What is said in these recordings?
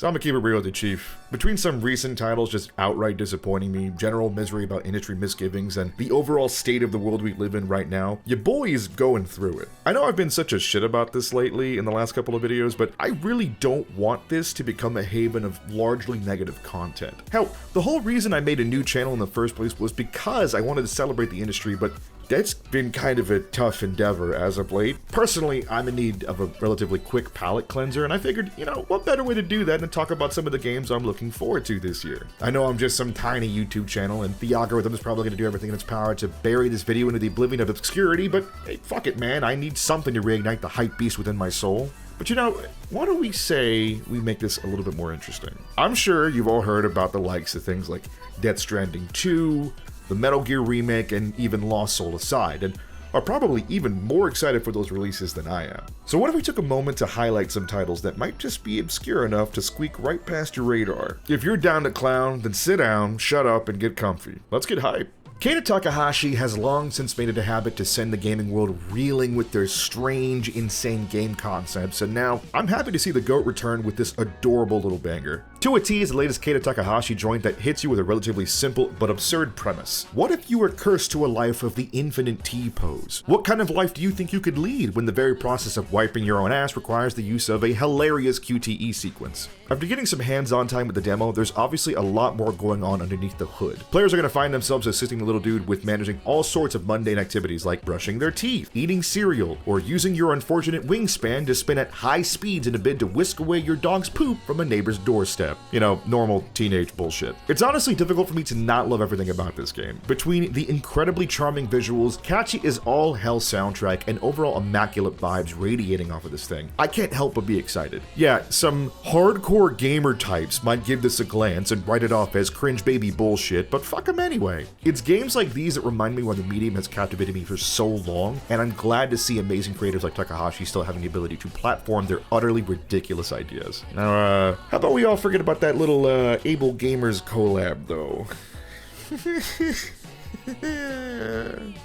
So I'm gonna keep it real with you, Chief. Between some recent titles just outright disappointing me, general misery about industry misgivings, and the overall state of the world we live in right now, your boy is going through it. I know I've been such a shit about this lately in the last couple of videos, but I really don't want this to become a haven of largely negative content. Hell, the whole reason I made a new channel in the first place was because I wanted to celebrate the industry, but that's been kind of a tough endeavor as of late. Personally, I'm in need of a relatively quick palate cleanser, and I figured, you know, what better way to do that than talk about some of the games I'm looking forward to this year. I know I'm just some tiny YouTube channel, and the algorithm is probably going to do everything in its power to bury this video into the oblivion of obscurity, but hey, fuck it, man. I need something to reignite the hype beast within my soul. But you know, why don't we say we make this a little bit more interesting? I'm sure you've all heard about the likes of things like Death Stranding 2, the Metal Gear remake, and even Lost Soul aside, and are probably even more excited for those releases than I am. So what if we took a moment to highlight some titles that might just be obscure enough to squeak right past your radar? If you're down to clown, then sit down, shut up, and get comfy. Let's get hype. Keita Takahashi has long since made it a habit to send the gaming world reeling with their strange, insane game concepts, and now I'm happy to see the GOAT return with this adorable little banger. To a T is the latest Keita Takahashi joint that hits you with a relatively simple but absurd premise. What if you were cursed to a life of the infinite T pose? What kind of life do you think you could lead when the very process of wiping your own ass requires the use of a hilarious QTE sequence? After getting some hands-on time with the demo, there's obviously a lot more going on underneath the hood. Players are going to find themselves assisting the little dude with managing all sorts of mundane activities like brushing their teeth, eating cereal, or using your unfortunate wingspan to spin at high speeds in a bid to whisk away your dog's poop from a neighbor's doorstep. You know, normal teenage bullshit. It's honestly difficult for me to not love everything about this game. Between the incredibly charming visuals, catchy as all hell soundtrack, and overall immaculate vibes radiating off of this thing, I can't help but be excited. Yeah, some hardcore gamer types might give this a glance and write it off as cringe baby bullshit, but fuck them anyway. It's games like these that remind me why the medium has captivated me for so long, and I'm glad to see amazing creators like Takahashi still having the ability to platform their utterly ridiculous ideas. Now, how about we all forget about that little Able Gamers collab, though?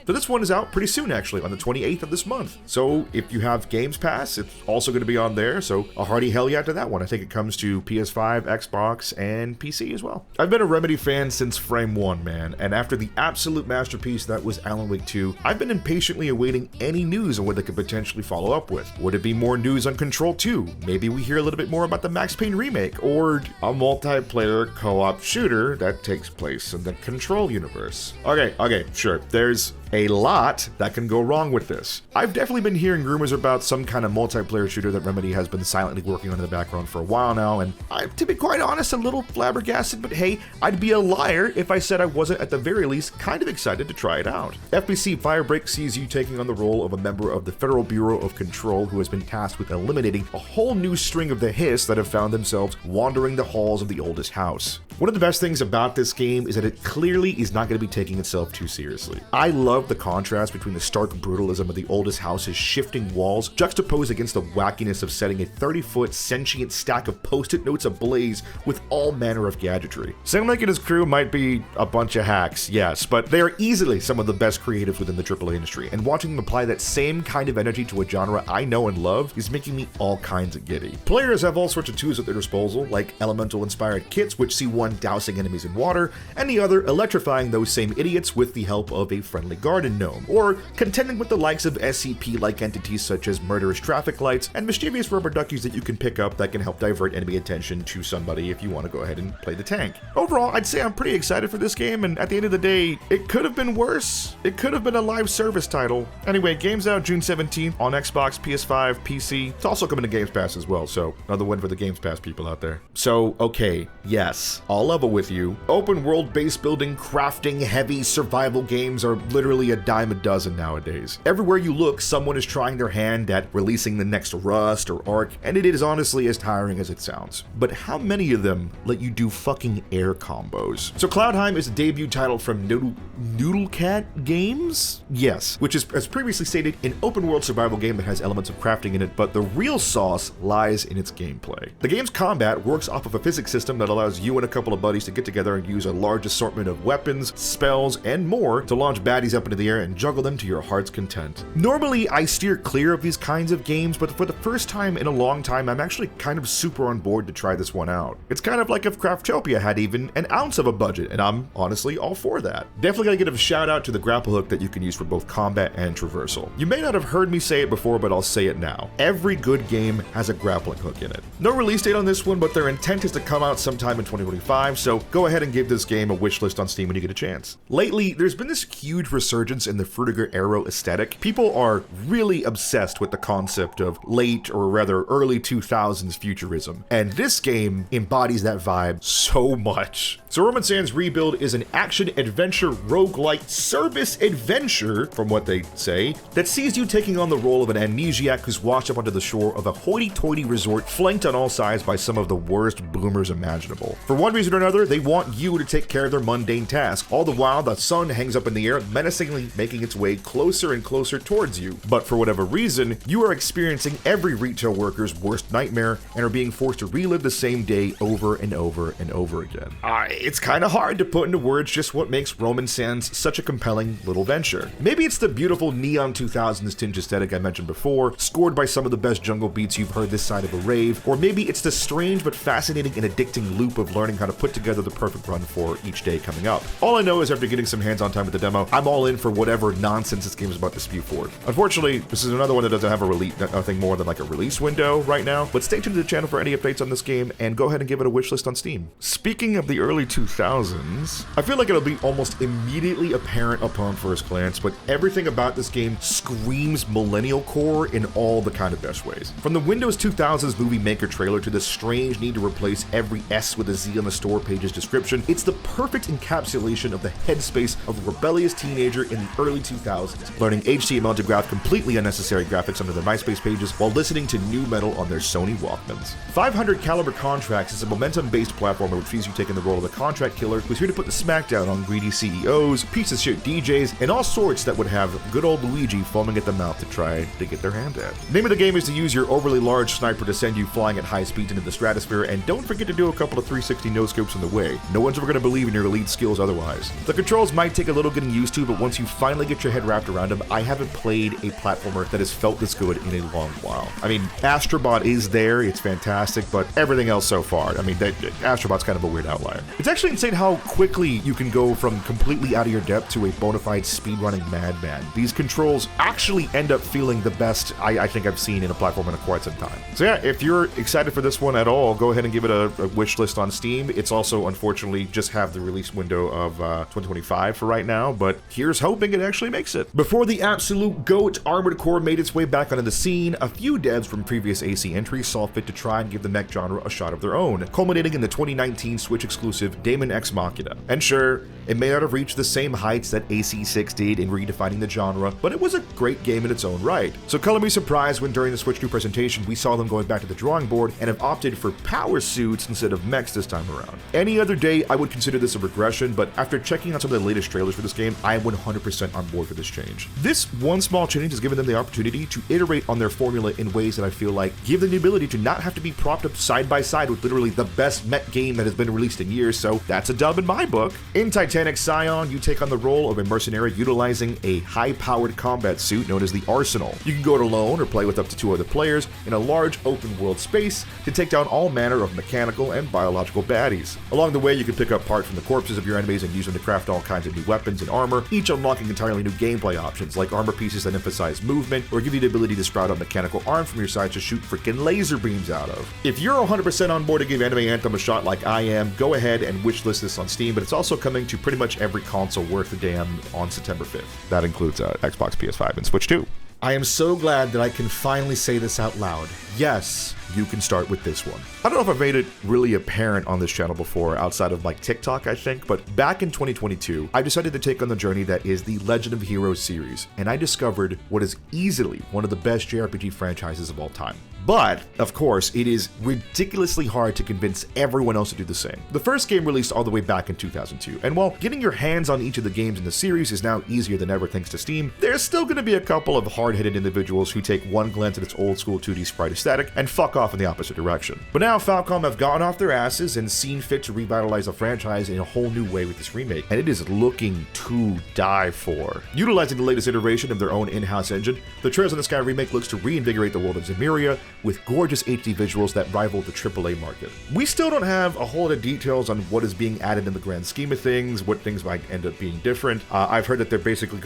So this one is out pretty soon, actually, on the 28th of this month. So if you have Games Pass, it's also going to be on there, so a hearty hell yeah to that one. I think it comes to PS5, Xbox, and PC as well. I've been a Remedy fan since Frame 1, man, and after the absolute masterpiece that was Alan Wake 2, I've been impatiently awaiting any news on what they could potentially follow up with. Would it be more news on Control 2? Maybe we hear a little bit more about the Max Payne remake, or a multiplayer co-op shooter that takes place in the Control universe. Okay, sure. There's a lot that can go wrong with this. I've definitely been hearing rumors about some kind of multiplayer shooter that Remedy has been silently working on in the background for a while now, and I'm, to be quite honest, a little flabbergasted, but hey, I'd be a liar if I said I wasn't at the very least kind of excited to try it out. FBC Firebreak sees you taking on the role of a member of the Federal Bureau of Control who has been tasked with eliminating a whole new string of the Hiss that have found themselves wandering the halls of the oldest house. One of the best things about this game is that it clearly is not going to be taking itself too seriously. I love the contrast between the stark brutalism of the oldest house's shifting walls juxtaposed against the wackiness of setting a 30-foot sentient stack of post-it notes ablaze with all manner of gadgetry. Sam Lake and his crew might be a bunch of hacks, yes, but they are easily some of the best creatives within the AAA industry, and watching them apply that same kind of energy to a genre I know and love is making me all kinds of giddy. Players have all sorts of tools at their disposal, like elemental-inspired kits which see one dousing enemies in water, and the other electrifying those same idiots with the help of a friendly garden gnome, or contending with the likes of SCP-like entities such as murderous traffic lights and mischievous rubber duckies that you can pick up that can help divert enemy attention to somebody if you want to go ahead and play the tank. Overall, I'd say I'm pretty excited for this game, and at the end of the day, it could have been worse. It could have been a live service title. Anyway, game's out June 17th on Xbox, PS5, PC. It's also coming to Games Pass as well, so another win for the Games Pass people out there. So, okay, yes, I'll level with you. Open world base building, crafting, heavy survival games are literally a dime a dozen nowadays. Everywhere you look, someone is trying their hand at releasing the next Rust or Ark, and it is honestly as tiring as it sounds. But how many of them let you do fucking air combos? So Cloudheim is a debut title from Noodlecat Games? Yes, which is, as previously stated, an open world survival game that has elements of crafting in it, but the real sauce lies in its gameplay. The game's combat works off of a physics system that allows you and a couple of buddies to get together and use a large assortment of weapons, spells, and more to launch baddies up up into the air and juggle them to your heart's content. Normally, I steer clear of these kinds of games, but for the first time in a long time, I'm actually kind of super on board to try this one out. It's kind of like if Craftopia had even an ounce of a budget, and I'm honestly all for that. Definitely gotta give a shout out to the grapple hook that you can use for both combat and traversal. You may not have heard me say it before, but I'll say it now. Every good game has a grappling hook in it. No release date on this one, but their intent is to come out sometime in 2025, so go ahead and give this game a wishlist on Steam when you get a chance. Lately, there's been this huge resurgence in the Frutiger Arrow aesthetic. People are really obsessed with the concept of late, or rather early 2000s futurism, and this game embodies that vibe so much. So Roman Sands Rebuild is an action-adventure roguelike service adventure, from what they say, that sees you taking on the role of an amnesiac who's washed up onto the shore of a hoity-toity resort flanked on all sides by some of the worst boomers imaginable. For one reason or another, they want you to take care of their mundane tasks. All the while, the sun hangs up in the air, menacingly making its way closer and closer towards you. But for whatever reason, you are experiencing every retail worker's worst nightmare and are being forced to relive the same day over and over and over again. It's kind of hard to put into words just what makes Roman Sands such a compelling little venture. Maybe it's the beautiful neon 2000s tinge aesthetic I mentioned before, scored by some of the best jungle beats you've heard this side of a rave, or maybe it's the strange but fascinating and addicting loop of learning how to put together the perfect run for each day coming up. All I know is after getting some hands-on time with the demo, I'm all in for whatever nonsense this game is about to spew forward. Unfortunately, this is another one that doesn't have a release, nothing more than like a release window right now, but stay tuned to the channel for any updates on this game and go ahead and give it a wishlist on Steam. Speaking of the early 2000s, I feel like it'll be almost immediately apparent upon first glance, but everything about this game screams millennial core in all the kind of best ways. From the Windows 2000s Movie Maker trailer to the strange need to replace every S with a Z on the store page's description, it's the perfect encapsulation of the headspace of a rebellious teenager in the early 2000s, learning HTML to graph completely unnecessary graphics onto their MySpace pages while listening to nu metal on their Sony Walkmans. 500 Caliber Contracts is a momentum-based platformer which sees you taking the role of a contract killer who's here to put the smackdown on greedy CEOs, piece-of-shit DJs, and all sorts that would have good old Luigi foaming at the mouth to try to get their hand at. The name of the game is to use your overly large sniper to send you flying at high speeds into the stratosphere, and don't forget to do a couple of 360 no-scopes on the way. No one's ever going to believe in your elite skills otherwise. The controls might take a little getting used to, but once you finally get your head wrapped around them, I haven't played a platformer that has felt this good in a long while. I mean, Astrobot is there, it's fantastic, but everything else so far, I mean, Astrobot's kind of a weird outlier. It's actually insane how quickly you can go from completely out of your depth to a bona fide speedrunning madman. These controls actually end up feeling the best I think I've seen in a platform in quite some time. So yeah, if you're excited for this one at all, go ahead and give it a wish list on Steam. It's also, unfortunately, just have the release window of 2025 for right now, but here's hoping it actually makes it. Before the absolute GOAT Armored Core made its way back onto the scene, a few devs from previous AC entries saw fit to try and give the mech genre a shot of their own, culminating in the 2019 Switch exclusive Daemon X Machina. And sure, it may not have reached the same heights that AC6 did in redefining the genre, but it was a great game in its own right. So color me surprised when during the Switch 2 presentation we saw them going back to the drawing board and have opted for power suits instead of mechs this time around. Any other day I would consider this a regression, but after checking out some of the latest trailers for this game, I am 100% on board for this change. This one small change has given them the opportunity to iterate on their formula in ways that I feel like give them the ability to not have to be propped up side by side with literally the best mech game that has been released in years, so that's a dub in my book. In Titanic Scion, you take on the role of a mercenary utilizing a high-powered combat suit known as the Arsenal. You can go it alone or play with up to 2 other players in a large open-world space to take down all manner of mechanical and biological baddies. Along the way, you can pick up parts from the corpses of your enemies and use them to craft all kinds of new weapons and armor, each unlocking entirely new gameplay options, like armor pieces that emphasize movement, or give you the ability to sprout a mechanical arm from your side to shoot freaking laser beams out of. If you're 100% on board to give Anime Anthem a shot like I am, go ahead and wishlist this on Steam, but it's also coming to pretty much every console worth a damn on September 5th. That includes Xbox, PS5, and Switch 2. I am so glad that I can finally say this out loud. Yes, you can start with this one. I don't know if I've made it really apparent on this channel before, outside of like TikTok, I think, but back in 2022, I decided to take on the journey that is the Legend of Heroes series, and I discovered what is easily one of the best JRPG franchises of all time. But, of course, it is ridiculously hard to convince everyone else to do the same. The first game released all the way back in 2002, and while getting your hands on each of the games in the series is now easier than ever thanks to Steam, there's still going to be a couple of hard-headed individuals who take one glance at its old-school 2D sprite aesthetic and fuck off in the opposite direction. But now Falcom have gotten off their asses and seen fit to revitalize the franchise in a whole new way with this remake, and it is looking to die for. Utilizing the latest iteration of their own in-house engine, the Trails in the Sky remake looks to reinvigorate the world of Zemuria with gorgeous HD visuals that rival the AAA market. We still don't have a whole lot of details on what is being added in the grand scheme of things, what things might end up being different. I've heard that they're basically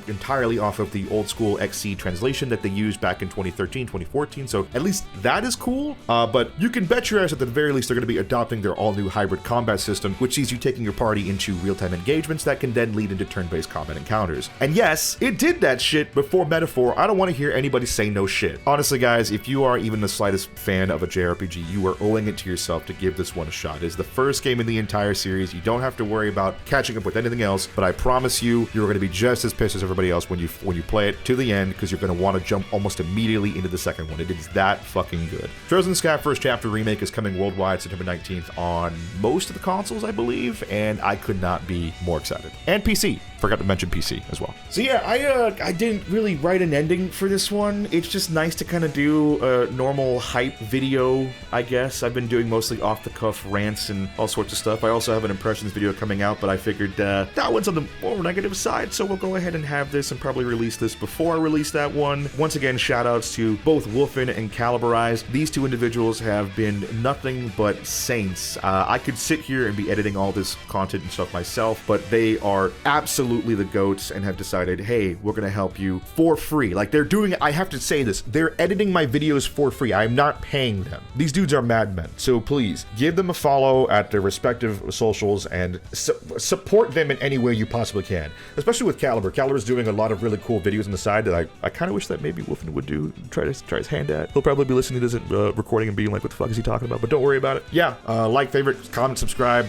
entirely off of the old school XC translation that they used back in 2013, 2014, so at least that is cool, but you can bet your ass at the very least they're going to be adopting their all-new hybrid combat system, which sees you taking your party into real-time engagements that can then lead into turn-based combat encounters. And yes, it did that shit before Metaphor. I don't want to hear anybody say no shit. Honestly, guys, if you are even the slightest fan of a JRPG, you are owing it to yourself to give this one a shot. It is the first game in the entire series. You don't have to worry about catching up with anything else, but I promise you, you're going to be just as pissed as everybody else when you play it to the end, because you're going to want to jump almost immediately into the second one. It is that fucking good. Trails in the Sky First Chapter Remake is coming worldwide September 19th on most of the consoles, I believe, and I could not be more excited. And PC. Forgot to mention PC as well. So yeah, I didn't really write an ending for this one. It's just nice to kind of do a normal hype video, I guess. I've been doing mostly off-the-cuff rants and all sorts of stuff. I also have an impressions video coming out, but I figured that one's on the more negative side, so we'll go ahead and have this and probably release this before I release that one. Once again, shout-outs to both Wolfen and Caliburize. These two individuals have been nothing but saints. I could sit here and be editing all this content and stuff myself, but they are absolutely the goats and have decided, hey, we're gonna help you for free. Like, they're doing it. I have to say this, they're editing my videos for free. I'm not paying them. These dudes are madmen, so please give them a follow at their respective socials and support them in any way you possibly can, especially with Caliber. Caliber's doing a lot of really cool videos on the side that I kind of wish that maybe Wolfen would do, try his hand at. He'll probably be listening to this recording and being like, what the fuck is he talking about? But don't worry about it. Yeah, like, favorite, comment, subscribe.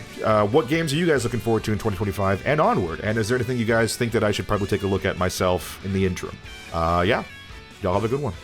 What games are you guys looking forward to in 2025 and onward? And is there anything you guys think that I should probably take a look at myself in the interim? Yeah, y'all have a good one.